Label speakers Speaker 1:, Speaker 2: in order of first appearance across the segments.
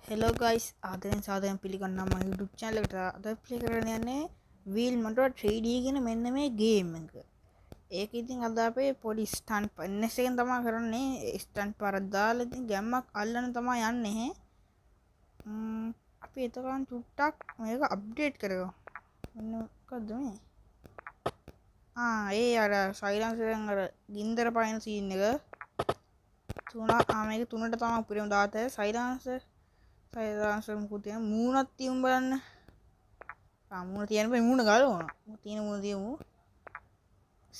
Speaker 1: Hello guys ආදරෙන් සාදරයෙන් පිළිගන්නවා මගේ YouTube channel එකට. අද ප්ලේ කරන්න යන්නේ wheel motor 3D කියන මෙන්න මේ ගේම් එක. ඒක ඉතින් අද අපේ පොඩි ස්ටන්ට් NS එකෙන් තමයි කරන්නේ. ස්ටන්ට් පාරක් දාලා ඉතින් ගැම්මක් අල්ලන්න තමයි යන්නේ. අපි එතකන් චුට්ටක් මේක අප්ඩේට් කරගමු. මෙන්න මොකද්ද මේ? ඒ අර සයිලන්සරෙන් අර ගින්දර පයින් සීන් එක. මේක 3ට තමයි උපරිම දාතේ සයිලන්සර් මුකුත් තියෙන මූණක් තියමු බලන්න. මූණ තියෙන බෑ මූණ ගලවනවා. තියෙන මූණ තියමු.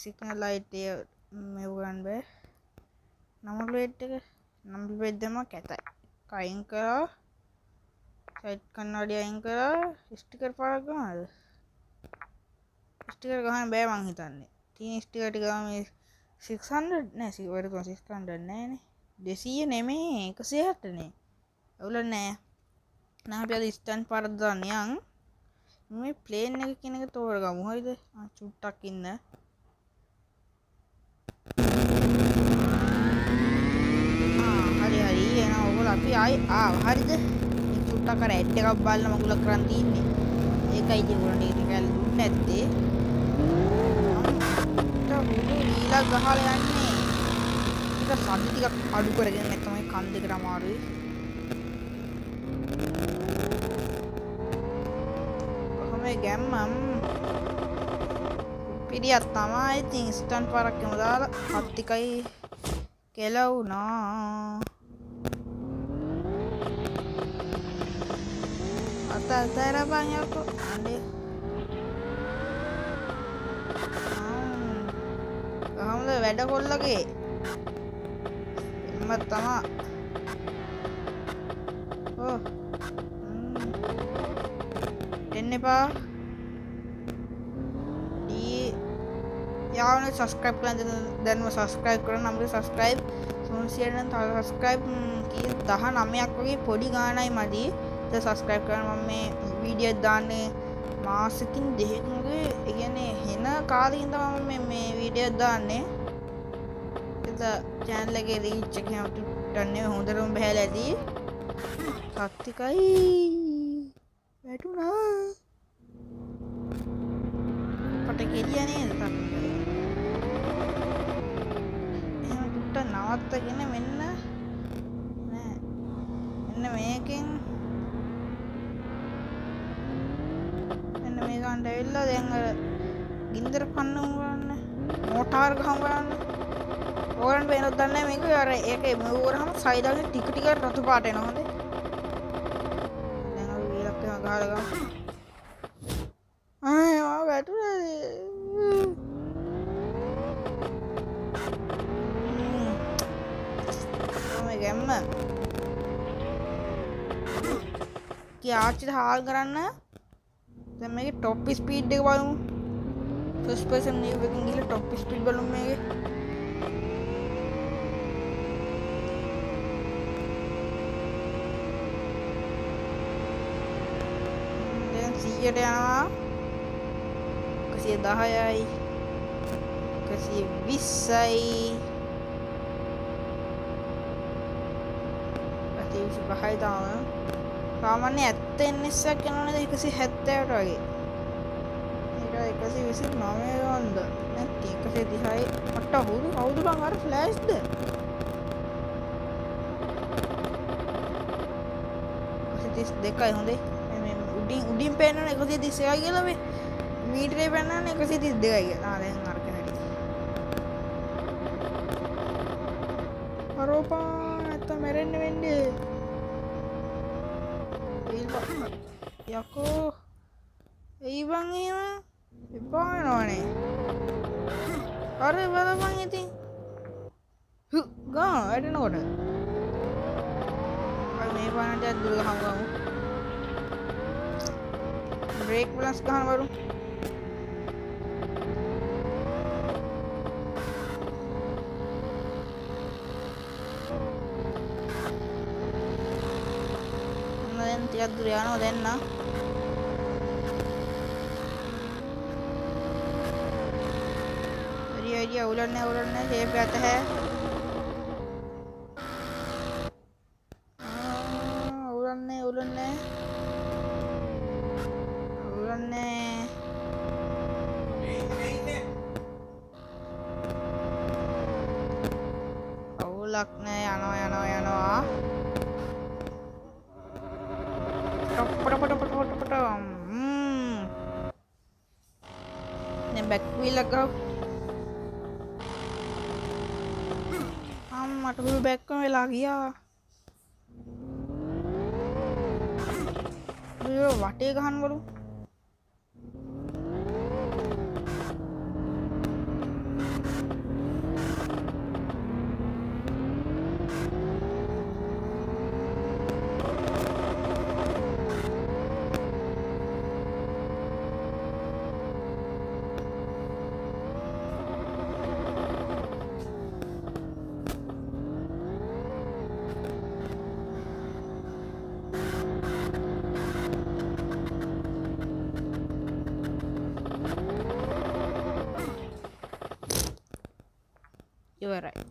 Speaker 1: සිග්නල් ලයිට් එක මේව ගන්න බෑ. නම්බර් ප්ලේට් එක නම්බර් ප්ලේට් දෙම කැතයි. කයින් කරා සයිඩ් කන්නඩිය අයින් කරා ස්ටිකර් පාරක් ගන්නද? ස්ටිකර් ගහන්න බෑ මං හිතන්නේ. තියෙන ස්ටිකර් ටික මේ 600 නෑ 600 නෑනේ. 200 නෙමෙයි 160 නේ. අවුල නෑ. නම් අපි අද ස්ටන්ට් පාරක් දාන්න යන්. මේ ප්ලේන් එක කියන එක තෝරගමු. හරිද? චුට්ටක් ඉන්න. හරි එහෙනම් ඔයගොල්ලෝ අපි ආයි හරිද? මේ චුට්ටක් අර ඇඩ් එකක් බලලා මගුල කරන් තින්නේ. ඒකයි ඉතින් ඔයගොල්ලන්ට ඒක කැල්ල දුන්නේ නැත්තේ. ඊළඟ ගහලා යන්නේ. ඒක සද්ද ටිකක් අඩු කරගෙන නැත්නම් මේ කන් දෙකට අමාරුයි. ගැම්මම් පිරියක් තමයි ඉතින් ස්ටන්ට් පාරක් යමු දාලා හත් එකයි කෙලවුණා අතතර බංයකෝ අනේ ගහමුද වැඩ කොල්ලගේ එම්ම තමා එන්න එපා යාවන සබස්ක්‍රයිබ් කරන්න දැන්ම සබස්ක්‍රයිබ් කරන්න අපිට සබස්ක්‍රයිබ් 300 නම් තව සබස්ක්‍රයිබ් 19ක් වගේ පොඩි ගාණයි මදි. ඒක සබස්ක්‍රයිබ් කරන්න මම මේ වීඩියෝ දාන්නේ මාසෙකින් දෙකකින් වගේ ඒ කියන්නේ හෙන කාලෙකින් තමයි මේ වීඩියෝ දාන්නේ. ඒක channel එකේ reach එක හැමෝටම හොඳටම බහැලා ඇති. සත්‍තිකයි වැටුණා පට ගෙඩිය නේද තත්ත්වය. එහෙනම් පුට්ට නවත්තගෙන මෙන්න නෑ මෙන්න මේකෙන් මෙන්න මේ ගන්නට ඇවිල්ලා දැන් අර ගින්දර පන්නමු බලන්න මෝටාර් ගහමු බලන්න. ඕගොල්ලන්ට වෙනවද දන්නේ නැහැ මේක අර ඒකේ මූව් කරාම සයිඩ් ටික ටික රතු පාට එනවා හොඳේ. ගහලා ගමු. මාව වැටුණා. මේ ගැම්ම. ආච්චිට හාල් කරන්න. දැන් මේකේ টොප් ස්පීඩ් එක බලමු. ෆස්ට් පර්සන් view එකකින් ගිහලා টොප් ස්පීඩ් බලමු මේකේ. සියයට යනවා 110යි 120යි 125යි සාමාන්‍ය 70 NS එකක් යනවා නේද 170ට වගේ. ඒක 129 වන්ද නැත්නම් 130යි මට හුරු කවුද බං අර ෆ්ලෑෂ්ද? 132යි හොඳේ. උඩින් පේනවනේ 131යි කියලා මේ මීටරේ පේනවනේ 132යි කියලා. දැන් අරක නැටි. කරෝපා නැත්තම් මැරෙන්න වෙන්නේ. යකෝ එයි බං එහෙම එපා වෙනවනේ. අර බලපන් ඉතින්. ගා වැඩනකොට. මේ පානට දුර ගහමු. ब्रेक प्लस कहाँ वरुण tiga duriano denna ये उलटने सेफ रहता है උලන්නේ අවුලක් නෑ යනවා පොට දැන් බැක් වීල් එක ගහුවා මට හුරු බැක්කම වෙලා ගියා වටේ ගහන්න බලමු ඉවරයි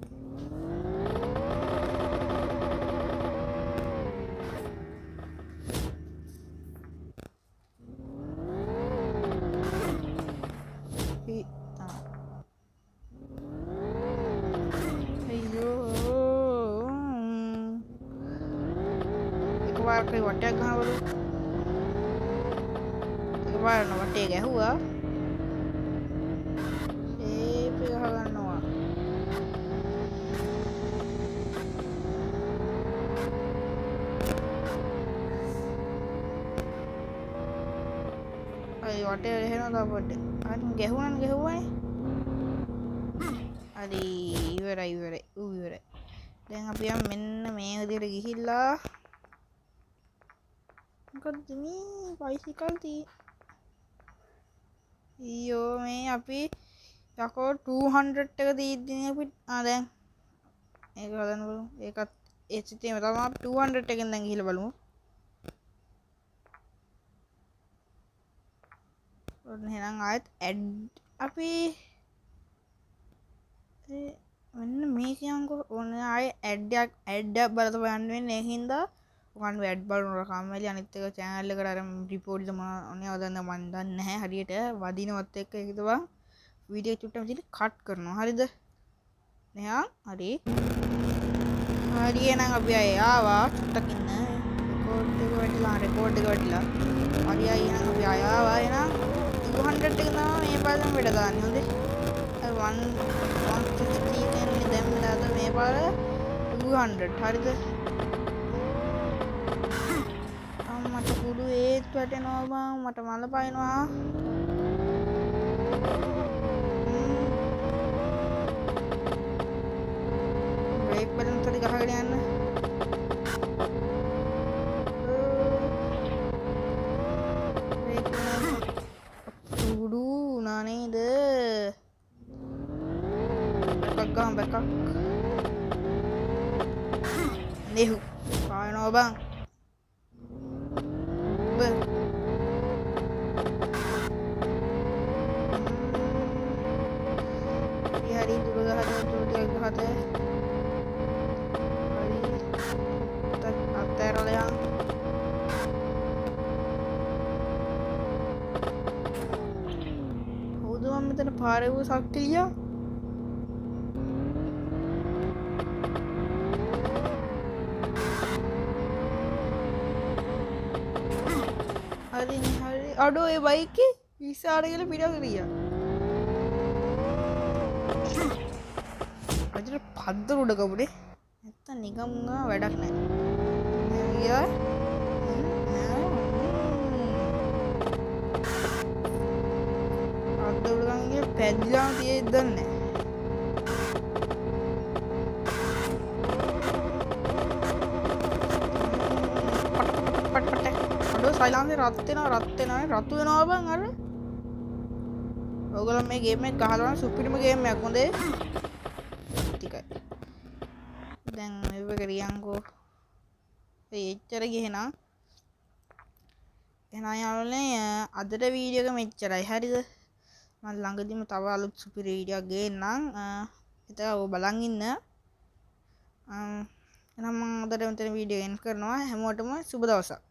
Speaker 1: එකපාරට වටයක් ගහවලු එකපාරට වටේ ගැහුවා ඒප ගහගන්නවා අයි වටේ එහෙනවා පොඩ්ඩේ අර ගැහුවනේ හරි ඉවරයි දැන් අපි යම් මෙන්න මේ විදිහට ගිහිල්ලා මොකද්ද මේ බයිසිකල් ඊයෝ මේ අපි යකෝ 200 එක දීද්දිනේ අපි දැන් ඒක හදන්න බලමු ඒකත් ඒ සිස්ටම් එක තමයි 200 එකෙන් දැන් ගිහිල්ලා බලමු ඔන්න එහෙනම් ආයෙත් ඇඩ් අපි මෙන්න මේ කියන්කෝ ඕන ආයේ ඇඩ් එකක් බලත බලන්න වෙන්නේ ඒකින්ද ඔයගොල්ලෝ ඇඩ් බලනකොට කම්මැලි අනිත් එක channel එකට අර report එක මොනවද දන්න මන් දන්නේ නැහැ හරියට වදිනවත් එක්ක ඒකද බං වීඩියෝ චුට්ටක් විදිහට කට් කරනවා හරිද එහෙනම් හරි එහෙනම් අපි ආවා චුට්ටක් ඉන්න රෙකෝඩ් එක වැටිලා හරි එහෙනම් අපි ආවා එහෙනම් 200 එක තමයි මේ පාරෙන් වැඩ දාන්නේ හොඳේ 160 එන්නේ දැම්මලා අද මේ පාර 200 හරිද මට කුඩු ඒත් වැටෙනවා බං මට මල පයින්නවා බ්‍රේක් බටන් තඩි ගහගෙන යන්න බ්‍රේක් කුඩු නා නේද බැකක් නෙහු පායනවා බං hari dulu gak ada tuh dia gak ada hari ater yang udah mami tadi pare वो sakti ya hari ini hari aduh ya baik ki bisa ada yang lebih dari ya අජර පද්දර උඩ කවුනේ නැත්තම් නිකම් වැඩක් නැහැ ගියා පද්දර උඩ ගංගේ පැද්දිලා තියෙද්ද දන්නේ අඩෝ සයිලන්සේ රත් වෙනවා රතු වෙනවා බං අර ඔයගොල්ලෝ මේ ගේම් එක ගහලා සුපිරිම ගේම් එකක් හොඳේ දැන් මේක කරියන්කෝ එච්චර ගිහිනා එහෙනම් යාළුවනේ අදට වීඩියෝ එක මෙච්චරයි හරිද මම ළඟදිම තව අලුත් සුපිරි වීඩියෝ එකක් ගේන්නම් ඒක ඔය බලන් ඉන්න එහෙනම් මම අදට මෙතන වීඩියෝ එන්ඩ් කරනවා. හැමෝටම සුබ දවසක්.